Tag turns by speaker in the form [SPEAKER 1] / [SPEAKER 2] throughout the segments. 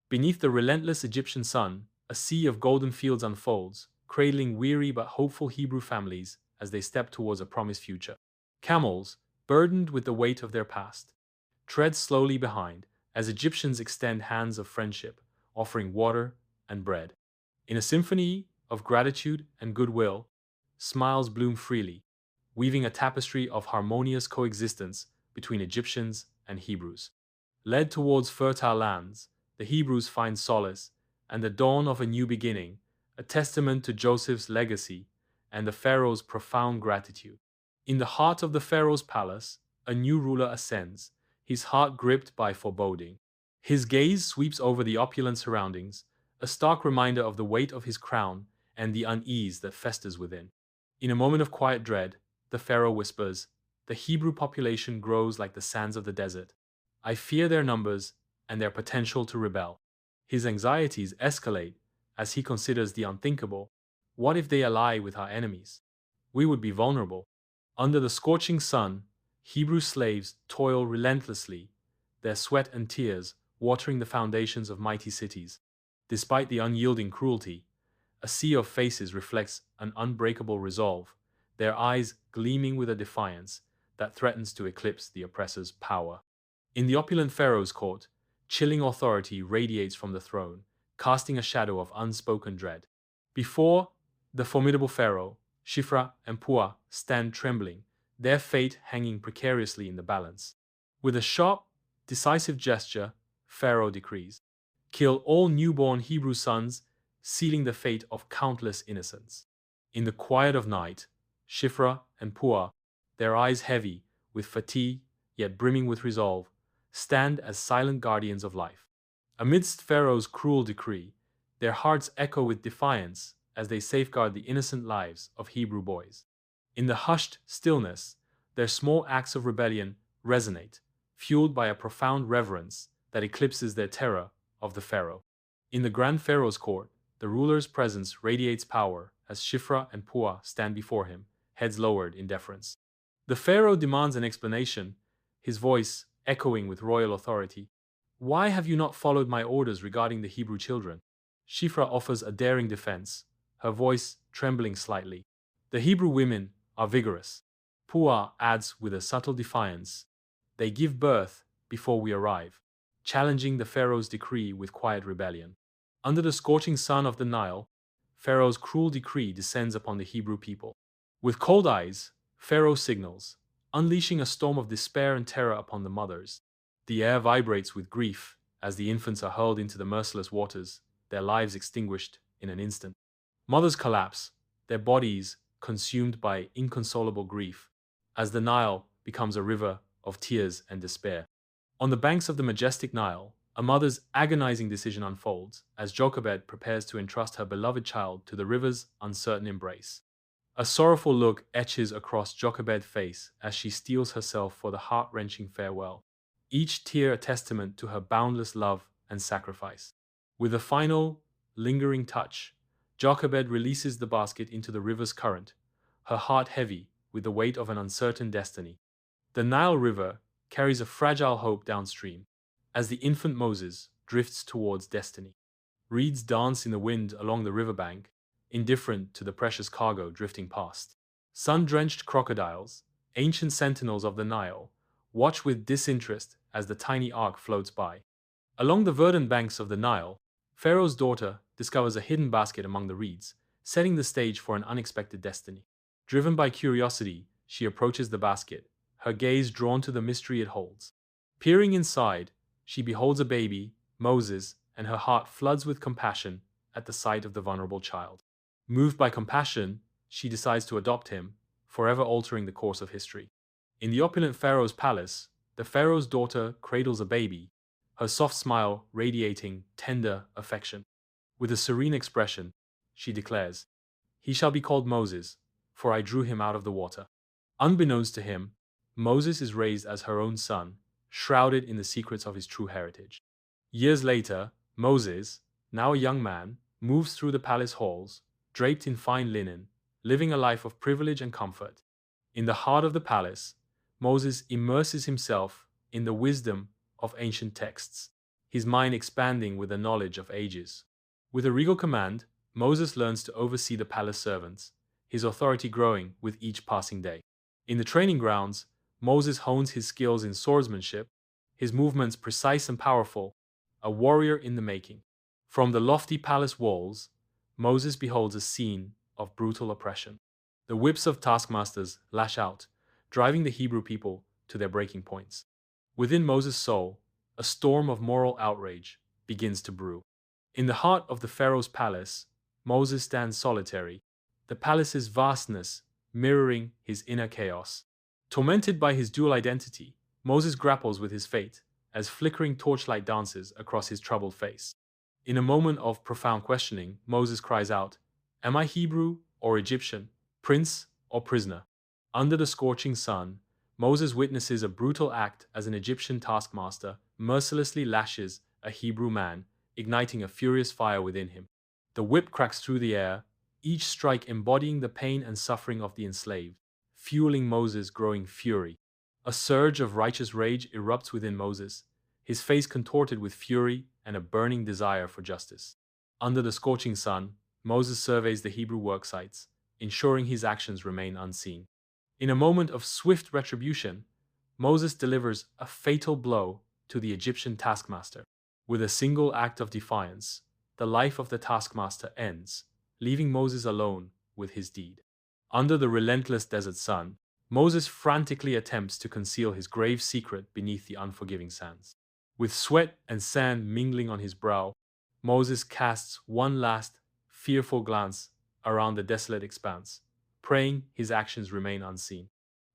[SPEAKER 1] Beneath the relentless Egyptian sun, a sea of golden fields unfolds, cradling weary but hopeful Hebrew families as they step towards a promised future. Camels, burdened with the weight of their past, tread slowly behind as Egyptians extend hands of friendship, offering water and bread. In a symphony of gratitude and goodwill, smiles bloom freely, weaving a tapestry of harmonious coexistence between Egyptians and Hebrews. Led towards fertile lands, the Hebrews find solace and the dawn of a new beginning, a testament to Joseph's legacy and the Pharaoh's profound gratitude. In the heart of the Pharaoh's palace, a new ruler ascends, his heart gripped by foreboding. His gaze sweeps over the opulent surroundings, a stark reminder of the weight of his crown and the unease that festers within. In a moment of quiet dread, the Pharaoh whispers, "The Hebrew population grows like the sands of the desert. I fear their numbers and their potential to rebel." His anxieties escalate as he considers the unthinkable. What if they ally with our enemies? We would be vulnerable. Under the scorching sun, Hebrew slaves toil relentlessly, their sweat and tears watering the foundations of mighty cities. Despite the unyielding cruelty, a sea of faces reflects an unbreakable resolve, their eyes gleaming with a defiance that threatens to eclipse the oppressor's power. In the opulent Pharaoh's court, chilling authority radiates from the throne, casting a shadow of unspoken dread. Before the formidable Pharaoh, Shifra and Puah stand trembling, their fate hanging precariously in the balance. With a sharp, decisive gesture, Pharaoh decrees, "Kill all newborn Hebrew sons, sealing the fate of countless innocents." In the quiet of night, Shifra and Puah, their eyes heavy with fatigue yet brimming with resolve, stand as silent guardians of life. Amidst Pharaoh's cruel decree, their hearts echo with defiance as they safeguard the innocent lives of Hebrew boys. In the hushed stillness, their small acts of rebellion resonate, fueled by a profound reverence that eclipses their terror of the Pharaoh. In the Grand Pharaoh's court, the ruler's presence radiates power as Shifra and Puah stand before him, heads lowered in deference. The Pharaoh demands an explanation, his voice echoing with royal authority. "Why have you not followed my orders regarding the Hebrew children?" Shifra offers a daring defense, her voice trembling slightly. "The Hebrew women are vigorous." Puah adds with a subtle defiance, "They give birth before we arrive," challenging the Pharaoh's decree with quiet rebellion. Under the scorching sun of the Nile, Pharaoh's cruel decree descends upon the Hebrew people. With cold eyes, Pharaoh signals, unleashing a storm of despair and terror upon the mothers. The air vibrates with grief as the infants are hurled into the merciless waters, their lives extinguished in an instant. Mothers collapse, their bodies consumed by inconsolable grief, as the Nile becomes a river of tears and despair. On the banks of the majestic Nile, a mother's agonizing decision unfolds as Jochebed prepares to entrust her beloved child to the river's uncertain embrace. A sorrowful look etches across Jochebed's face as she steels herself for the heart-wrenching farewell, each tear a testament to her boundless love and sacrifice. With a final, lingering touch, Jochebed releases the basket into the river's current, her heart heavy with the weight of an uncertain destiny. The Nile River carries a fragile hope downstream, as the infant Moses drifts towards destiny. Reeds dance in the wind along the riverbank, indifferent to the precious cargo drifting past. Sun-drenched crocodiles, ancient sentinels of the Nile, watch with disinterest as the tiny ark floats by. Along the verdant banks of the Nile, Pharaoh's daughter discovers a hidden basket among the reeds, setting the stage for an unexpected destiny. Driven by curiosity, she approaches the basket, her gaze drawn to the mystery it holds. Peering inside, she beholds a baby, Moses, and her heart floods with compassion at the sight of the vulnerable child. Moved by compassion, she decides to adopt him, forever altering the course of history. In the opulent Pharaoh's palace, the Pharaoh's daughter cradles a baby, her soft smile radiating tender affection. With a serene expression, she declares, "He shall be called Moses, for I drew him out of the water." Unbeknownst to him, Moses is raised as her own son, shrouded in the secrets of his true heritage. Years later, Moses, now a young man, moves through the palace halls, draped in fine linen, living a life of privilege and comfort. In the heart of the palace, Moses immerses himself in the wisdom of ancient texts, his mind expanding with the knowledge of ages. With a regal command, Moses learns to oversee the palace servants, his authority growing with each passing day. In the training grounds, Moses hones his skills in swordsmanship, his movements precise and powerful, a warrior in the making. From the lofty palace walls, Moses beholds a scene of brutal oppression. The whips of taskmasters lash out, driving the Hebrew people to their breaking points. Within Moses' soul, a storm of moral outrage begins to brew. In the heart of the Pharaoh's palace, Moses stands solitary, the palace's vastness mirroring his inner chaos. Tormented by his dual identity, Moses grapples with his fate as flickering torchlight dances across his troubled face. In a moment of profound questioning, Moses cries out, "Am I Hebrew or Egyptian, prince or prisoner?" Under the scorching sun, Moses witnesses a brutal act as an Egyptian taskmaster mercilessly lashes a Hebrew man, igniting a furious fire within him. The whip cracks through the air, each strike embodying the pain and suffering of the enslaved, fueling Moses' growing fury. A surge of righteous rage erupts within Moses, his face contorted with fury and a burning desire for justice. Under the scorching sun, Moses surveys the Hebrew work sites, ensuring his actions remain unseen. In a moment of swift retribution, Moses delivers a fatal blow to the Egyptian taskmaster. With a single act of defiance, the life of the taskmaster ends, leaving Moses alone with his deed. Under the relentless desert sun, Moses frantically attempts to conceal his grave secret beneath the unforgiving sands. With sweat and sand mingling on his brow, Moses casts one last, fearful glance around the desolate expanse, praying his actions remain unseen.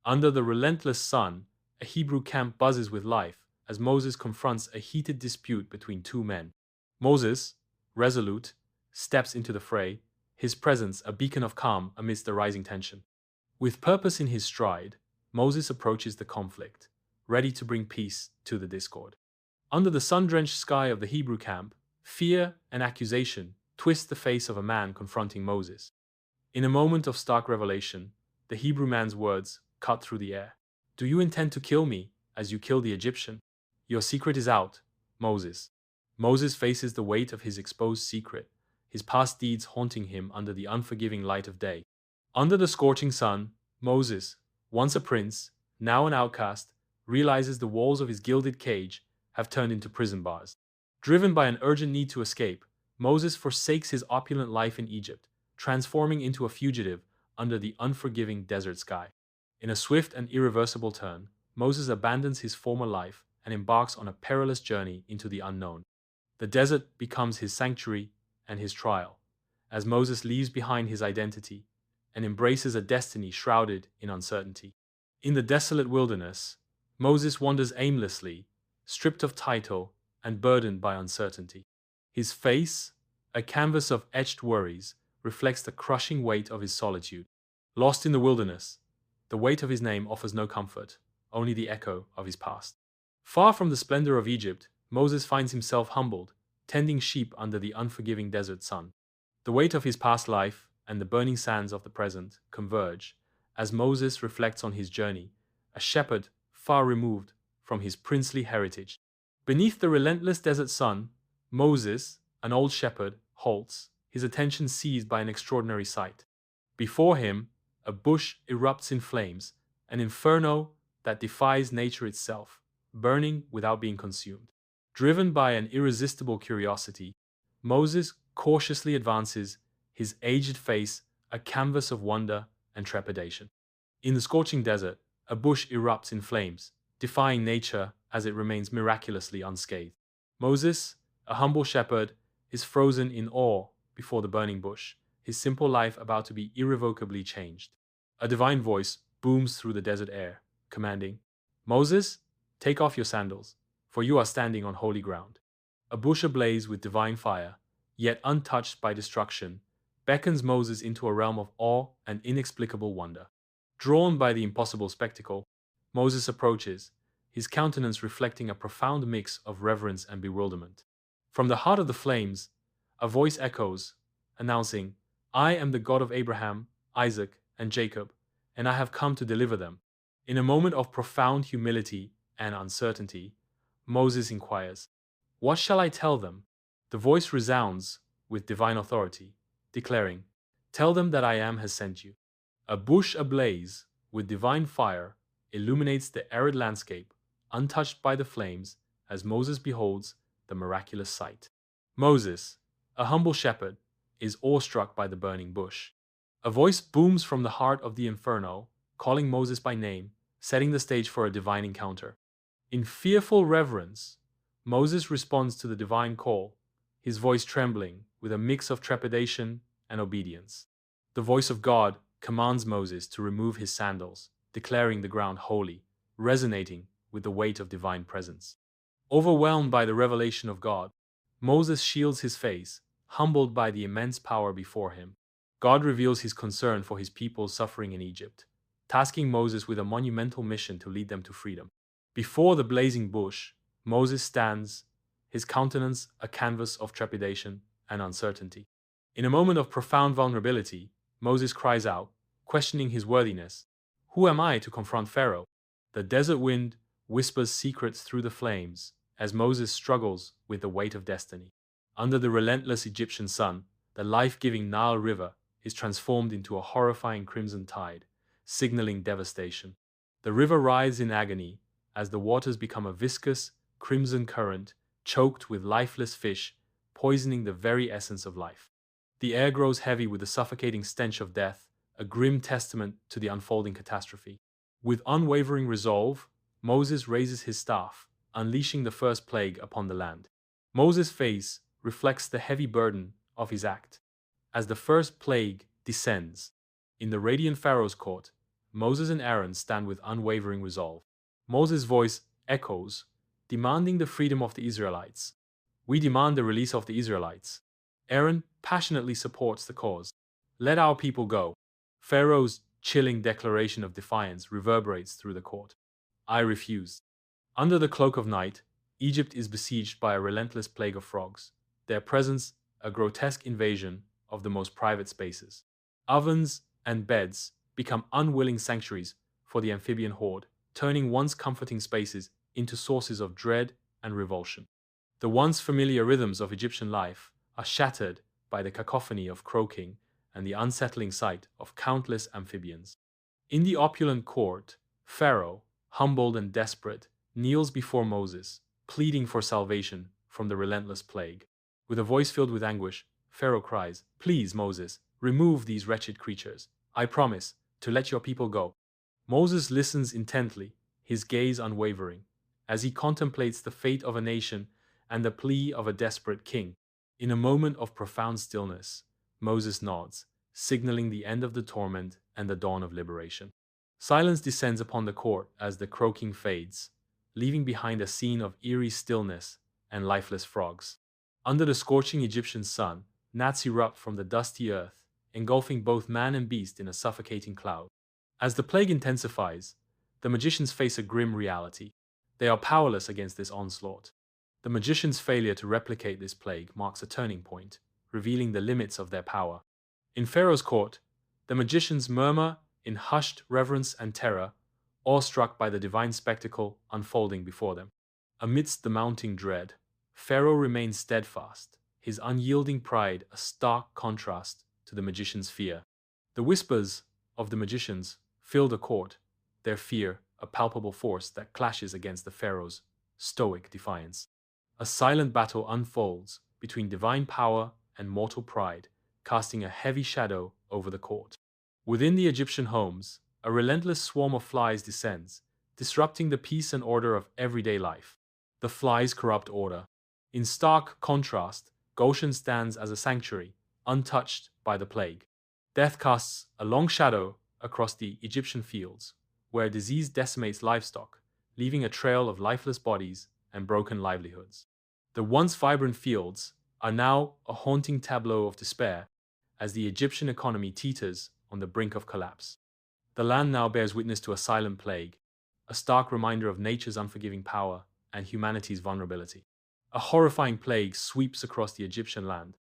[SPEAKER 1] Under the relentless sun, a Hebrew camp buzzes with life as Moses confronts a heated dispute between two men. Moses, resolute, steps into the fray, his presence a beacon of calm amidst the rising tension. With purpose in his stride, Moses approaches the conflict, ready to bring peace to the discord. Under the sun-drenched sky of the Hebrew camp, fear and accusation twist the face of a man confronting Moses. In a moment of stark revelation, the Hebrew man's words cut through the air. "Do you intend to kill me as you killed the Egyptian? Your secret is out, Moses." Moses faces the weight of his exposed secret, his past deeds haunting him under the unforgiving light of day. Under the scorching sun, Moses, once a prince, now an outcast, realizes the walls of his gilded cage have turned into prison bars. Driven by an urgent need to escape, Moses forsakes his opulent life in Egypt, transforming into a fugitive under the unforgiving desert sky. In a swift and irreversible turn, Moses abandons his former life and embarks on a perilous journey into the unknown. The desert becomes his sanctuary and his trial, as Moses leaves behind his identity and embraces a destiny shrouded in uncertainty. In the desolate wilderness, Moses wanders aimlessly, stripped of title and burdened by uncertainty. His face, a canvas of etched worries, reflects the crushing weight of his solitude. Lost in the wilderness, the weight of his name offers no comfort, only the echo of his past. Far from the splendor of Egypt, Moses finds himself humbled, tending sheep under the unforgiving desert sun. The weight of his past life and the burning sands of the present converge as Moses reflects on his journey, a shepherd far removed from his princely heritage. Beneath the relentless desert sun, Moses, an old shepherd, halts, his attention seized by an extraordinary sight. Before him, a bush erupts in flames, an inferno that defies nature itself, burning without being consumed. Driven by an irresistible curiosity, Moses cautiously advances, his aged face a canvas of wonder and trepidation. In the scorching desert, a bush erupts in flames, defying nature as it remains miraculously unscathed. Moses, a humble shepherd, is frozen in awe before the burning bush, his simple life about to be irrevocably changed. A divine voice booms through the desert air, commanding, "Moses, take off your sandals, for you are standing on holy ground." A bush ablaze with divine fire, yet untouched by destruction, beckons Moses into a realm of awe and inexplicable wonder. Drawn by the impossible spectacle, Moses approaches, his countenance reflecting a profound mix of reverence and bewilderment. From the heart of the flames, a voice echoes, announcing, "I am the God of Abraham, Isaac, and Jacob, and I have come to deliver them." In a moment of profound humility and uncertainty, Moses inquires, What shall I tell them? The voice resounds with divine authority, declaring, Tell them that I am has sent you. A bush ablaze with divine fire illuminates the arid landscape, untouched by the flames, as Moses beholds the miraculous sight. Moses, a humble shepherd, is awestruck by the burning bush. A voice booms from the heart of the inferno, calling Moses by name, setting the stage for a divine encounter. In fearful reverence, Moses responds to the divine call, his voice trembling with a mix of trepidation and obedience. The voice of God commands Moses to remove his sandals, declaring the ground holy, resonating with the weight of divine presence. Overwhelmed by the revelation of God, Moses shields his face, humbled by the immense power before him. God reveals his concern for his people's suffering in Egypt, tasking Moses with a monumental mission to lead them to freedom. Before the blazing bush, Moses stands, his countenance a canvas of trepidation and uncertainty. In a moment of profound vulnerability, Moses cries out, questioning his worthiness, Who am I to confront Pharaoh? The desert wind whispers secrets through the flames as Moses struggles with the weight of destiny. Under the relentless Egyptian sun, the life-giving Nile River is transformed into a horrifying crimson tide, signaling devastation. The river writhes in agony as the waters become a viscous, crimson current, choked with lifeless fish, poisoning the very essence of life. The air grows heavy with the suffocating stench of death, a grim testament to the unfolding catastrophe. With unwavering resolve, Moses raises his staff, unleashing the first plague upon the land. Moses' face reflects the heavy burden of his act. As the first plague descends, in the radiant Pharaoh's court, Moses and Aaron stand with unwavering resolve. Moses' voice echoes, demanding the freedom of the Israelites. We demand the release of the Israelites. Aaron passionately supports the cause. Let our people go. Pharaoh's chilling declaration of defiance reverberates through the court. I refuse. Under the cloak of night, Egypt is besieged by a relentless plague of frogs, their presence a grotesque invasion of the most private spaces. Ovens and beds become unwilling sanctuaries for the amphibian horde, turning once comforting spaces into sources of dread and revulsion. The once familiar rhythms of Egyptian life are shattered by the cacophony of croaking and the unsettling sight of countless amphibians. In the opulent court, Pharaoh, humbled and desperate, kneels before Moses, pleading for salvation from the relentless plague. With a voice filled with anguish, Pharaoh cries, Please, Moses, remove these wretched creatures. I promise to let your people go. Moses listens intently, his gaze unwavering, as he contemplates the fate of a nation and the plea of a desperate king. In a moment of profound stillness, Moses nods, signaling the end of the torment and the dawn of liberation. Silence descends upon the court as the croaking fades, leaving behind a scene of eerie stillness and lifeless frogs. Under the scorching Egyptian sun, gnats erupt from the dusty earth, engulfing both man and beast in a suffocating cloud. As the plague intensifies, the magicians face a grim reality. They are powerless against this onslaught. The magicians' failure to replicate this plague marks a turning point, revealing the limits of their power. In Pharaoh's court, the magicians murmur in hushed reverence and terror, awestruck by the divine spectacle unfolding before them. Amidst the mounting dread, Pharaoh remains steadfast, his unyielding pride a stark contrast to the magicians' fear. The whispers of the magicians fill the court, their fear a palpable force that clashes against the Pharaoh's stoic defiance. A silent battle unfolds between divine power and mortal pride, casting a heavy shadow over the court. Within the Egyptian homes, a relentless swarm of flies descends, disrupting the peace and order of everyday life. The flies corrupt order. In stark contrast, Goshen stands as a sanctuary, untouched by the plague. Death casts a long shadow across the Egyptian fields, where disease decimates livestock, leaving a trail of lifeless bodies and broken livelihoods. The once vibrant fields are now a haunting tableau of despair as the Egyptian economy teeters on the brink of collapse. The land now bears witness to a silent plague, a stark reminder of nature's unforgiving power and humanity's vulnerability. A horrifying plague sweeps across the Egyptian land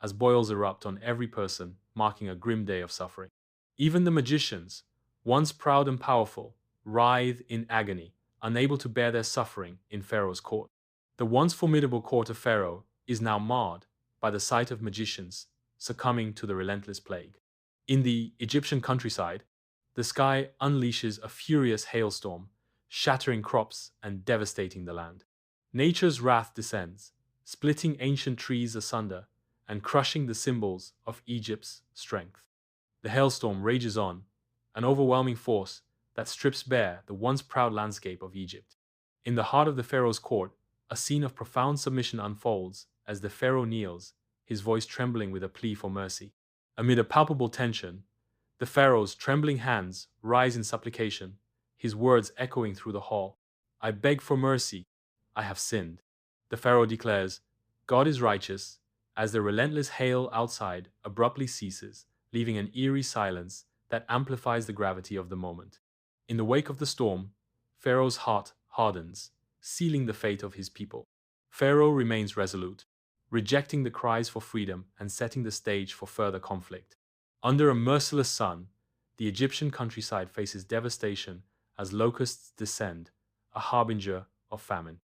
[SPEAKER 1] as boils erupt on every person, marking a grim day of suffering. Even the magicians, once proud and powerful, writhe in agony, unable to bear their suffering in Pharaoh's court. The once formidable court of Pharaoh is now marred by the sight of magicians succumbing to the relentless plague. In the Egyptian countryside, the sky unleashes a furious hailstorm, shattering crops and devastating the land. Nature's wrath descends, splitting ancient trees asunder and crushing the symbols of Egypt's strength. The hailstorm rages on, an overwhelming force that strips bare the once proud landscape of Egypt. In the heart of the pharaoh's court, a scene of profound submission unfolds as the pharaoh kneels, his voice trembling with a plea for mercy. Amid a palpable tension, the pharaoh's trembling hands rise in supplication, his words echoing through the hall. I beg for mercy. I have sinned. The pharaoh declares, God is righteous, as the relentless hail outside abruptly ceases, leaving an eerie silence that amplifies the gravity of the moment. In the wake of the storm, Pharaoh's heart hardens, sealing the fate of his people. Pharaoh remains resolute, rejecting the cries for freedom and setting the stage for further conflict. Under a merciless sun, the Egyptian countryside faces devastation as locusts descend, a harbinger of famine.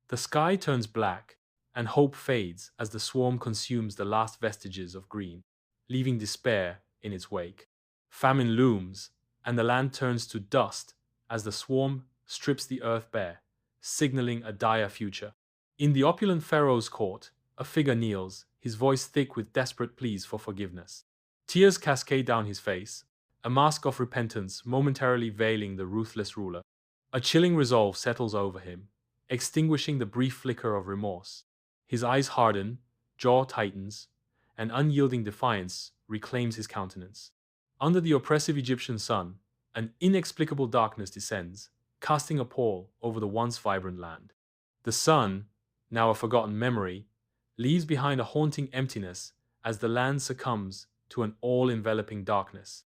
[SPEAKER 1] The sky turns black, and hope fades as the swarm consumes the last vestiges of green, leaving despair in its wake. Famine looms, and the land turns to dust as the swarm strips the earth bare, signaling a dire future. In the opulent pharaoh's court, a figure kneels, his voice thick with desperate pleas for forgiveness. Tears cascade down his face, a mask of repentance momentarily veiling the ruthless ruler. A chilling resolve settles over him, extinguishing the brief flicker of remorse. His eyes harden, jaw tightens, and unyielding defiance reclaims his countenance. Under the oppressive Egyptian sun, an inexplicable darkness descends, casting a pall over the once vibrant land. The sun, now a forgotten memory, leaves behind a haunting emptiness as the land succumbs to an all-enveloping darkness.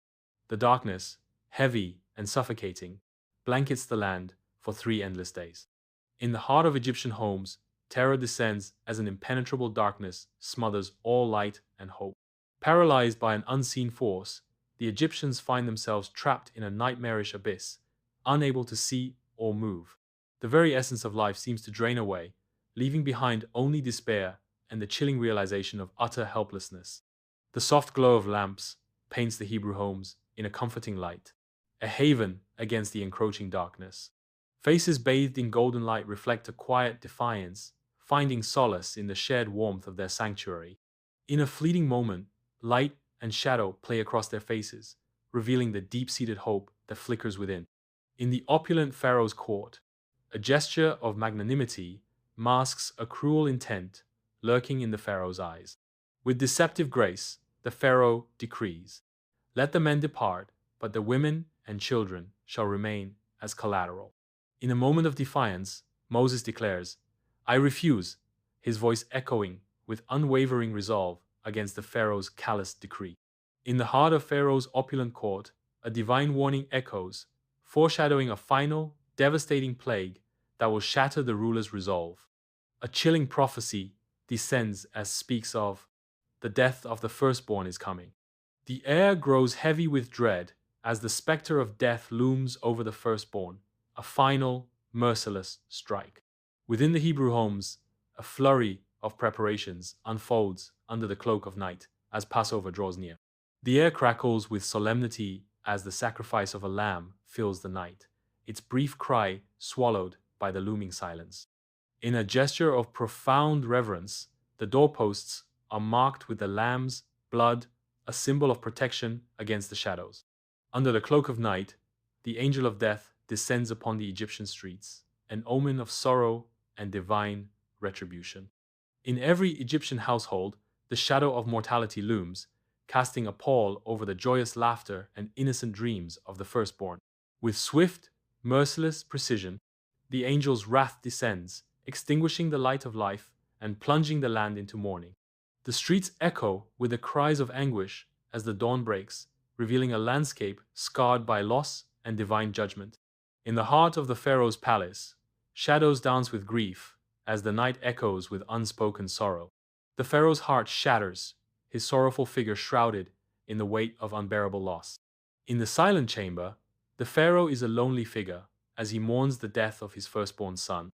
[SPEAKER 1] The darkness, heavy and suffocating, blankets the land for 3 endless days. In the heart of Egyptian homes, terror descends as an impenetrable darkness smothers all light and hope. Paralyzed by an unseen force, the Egyptians find themselves trapped in a nightmarish abyss, unable to see or move. The very essence of life seems to drain away, leaving behind only despair and the chilling realization of utter helplessness. The soft glow of lamps paints the Hebrew homes in a comforting light, a haven against the encroaching darkness. Faces bathed in golden light reflect a quiet defiance, finding solace in the shared warmth of their sanctuary. In a fleeting moment, light and shadow play across their faces, revealing the deep-seated hope that flickers within. In the opulent pharaoh's court, a gesture of magnanimity masks a cruel intent lurking in the pharaoh's eyes. With deceptive grace, the pharaoh decrees, "Let the men depart, but the women and children shall remain as collateral." In a moment of defiance, Moses declares, "I refuse," his voice echoing with unwavering resolve against the pharaoh's callous decree. In the heart of Pharaoh's opulent court, a divine warning echoes, foreshadowing a final, devastating plague that will shatter the ruler's resolve. A chilling prophecy descends as speaks of, "The death of the firstborn is coming." The air grows heavy with dread as the specter of death looms over the firstborn, a final, merciless strike. Within the Hebrew homes, a flurry of preparations unfolds under the cloak of night as Passover draws near. The air crackles with solemnity as the sacrifice of a lamb fills the night, its brief cry swallowed by the looming silence. In a gesture of profound reverence, the doorposts are marked with the lamb's blood, a symbol of protection against the shadows. Under the cloak of night, the angel of death descends upon the Egyptian streets, an omen of sorrow and divine retribution. In every Egyptian household, the shadow of mortality looms, casting a pall over the joyous laughter and innocent dreams of the firstborn. With swift, merciless precision, the angel's wrath descends, extinguishing the light of life and plunging the land into mourning. The streets echo with the cries of anguish as the dawn breaks, revealing a landscape scarred by loss and divine judgment. In the heart of the pharaoh's palace, shadows dance with grief as the night echoes with unspoken sorrow. The pharaoh's heart shatters, his sorrowful figure shrouded in the weight of unbearable loss. In the silent chamber, the pharaoh is a lonely figure as he mourns the death of his firstborn son.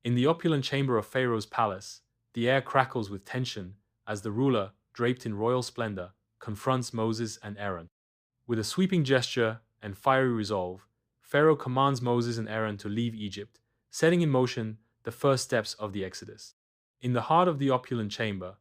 [SPEAKER 1] In the opulent chamber of Pharaoh's palace, the air crackles with tension as the ruler, draped in royal splendor, confronts Moses and Aaron. With a sweeping gesture and fiery resolve, Pharaoh commands Moses and Aaron to leave Egypt, setting in motion the first steps of the Exodus. In the heart of the opulent chamber,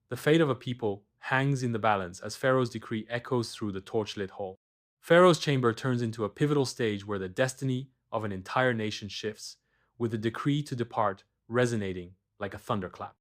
[SPEAKER 1] the fate of a people hangs in the balance as Pharaoh's decree echoes through the torchlit hall. Pharaoh's chamber turns into a pivotal stage where the destiny of an entire nation shifts, with the decree to depart resonating like a thunderclap.